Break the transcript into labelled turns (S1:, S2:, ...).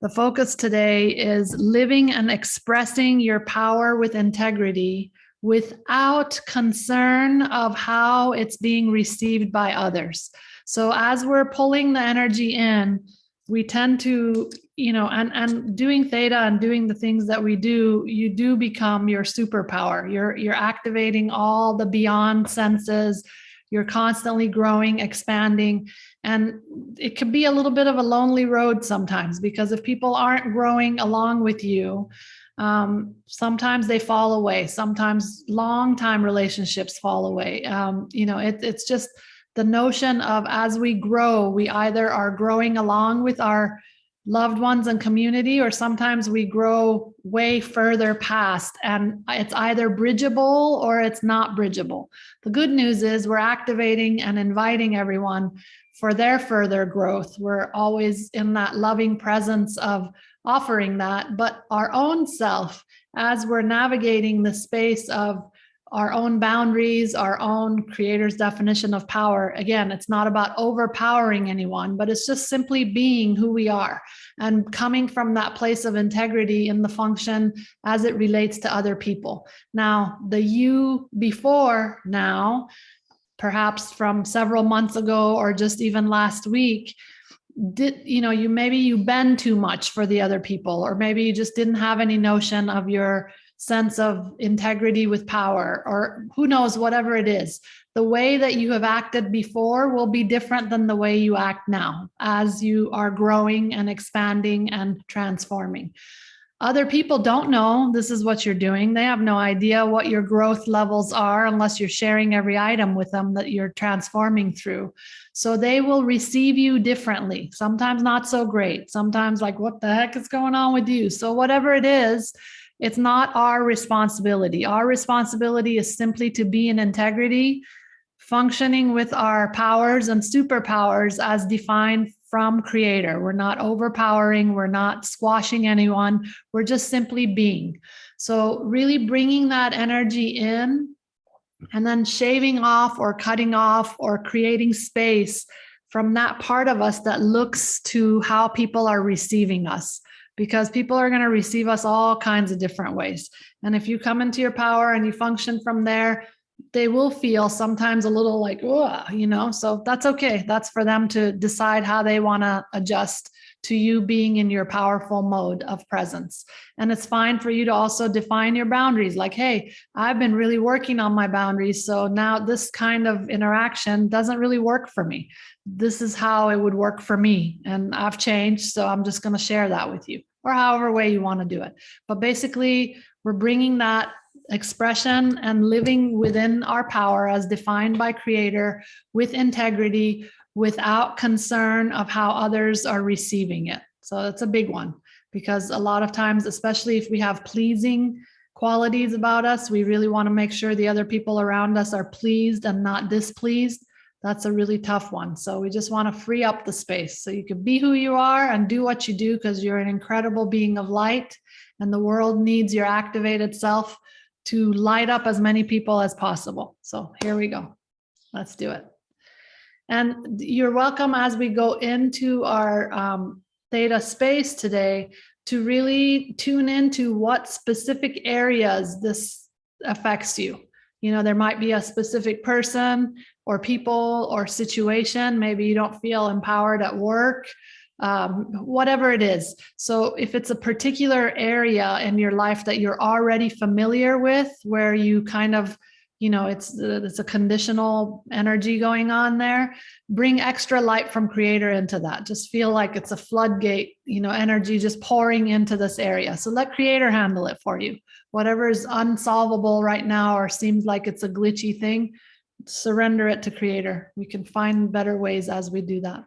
S1: The focus today is living and expressing your power with integrity without concern of how it's being received by others. So as we're pulling the energy in, we tend to, and doing theta and doing the things that we do, you do become your superpower. You're activating all the beyond senses. You're constantly growing, expanding, and it can be a little bit of a lonely road sometimes, because if people aren't growing along with you, sometimes they fall away. Sometimes long-time relationships fall away. It's just the notion of, as we grow, we either are growing along with our loved ones and community, or sometimes we grow way further past, and it's either bridgeable or it's not bridgeable. The good news is we're activating and inviting everyone for their further growth. We're always in that loving presence of offering that, but our own self, as we're navigating the space of our own boundaries, our own creator's definition of power. Again, it's not about overpowering anyone, but it's just simply being who we are and coming from that place of integrity in the function as it relates to other people. Now, the you before now, perhaps from several months ago or just even last week, you bend too much for the other people, or maybe you just didn't have any notion of your sense of integrity with power, or who knows, whatever it is. The way that you have acted before will be different than the way you act now, as you are growing and expanding and transforming. Other people don't know this is what you're doing. They have no idea what your growth levels are unless you're sharing every item with them that you're transforming through. So they will receive you differently. Sometimes not so great. Sometimes like, what the heck is going on with you? So whatever it is, it's not our responsibility. Our responsibility is simply to be in integrity, functioning with our powers and superpowers as defined from Creator. We're not overpowering. We're not squashing anyone. We're just simply being. So really bringing that energy in, and then shaving off or cutting off or creating space from that part of us that looks to how people are receiving us. Because people are going to receive us all kinds of different ways. And if you come into your power and you function from there, they will feel sometimes a little like, so that's okay. That's for them to decide how they want to adjust to you being in your powerful mode of presence. And it's fine for you to also define your boundaries. Like, hey, I've been really working on my boundaries, so now this kind of interaction doesn't really work for me. This is how it would work for me, and I've changed, so I'm just going to share that with you, or however way you want to do it. But basically, we're bringing that expression and living within our power as defined by Creator with integrity, without concern of how others are receiving it. So that's a big one, because a lot of times, especially if we have pleasing qualities about us, we really want to make sure the other people around us are pleased and not displeased. That's a really tough one. So we just want to free up the space so you can be who you are and do what you do, because you're an incredible being of light, and the world needs your activated self to light up as many people as possible. So here we go. Let's do it. And you're welcome, as we go into our theta space today, to really tune into what specific areas this affects you. There might be a specific person or people or situation. Maybe you don't feel empowered at work, whatever it is. So if it's a particular area in your life that you're already familiar with, where you kind of, it's a conditional energy going on there, bring extra light from Creator into that. Just feel like it's a floodgate, energy just pouring into this area. So let Creator handle it for you. Whatever is unsolvable right now or seems like it's a glitchy thing, surrender it to Creator. We can find better ways as we do that.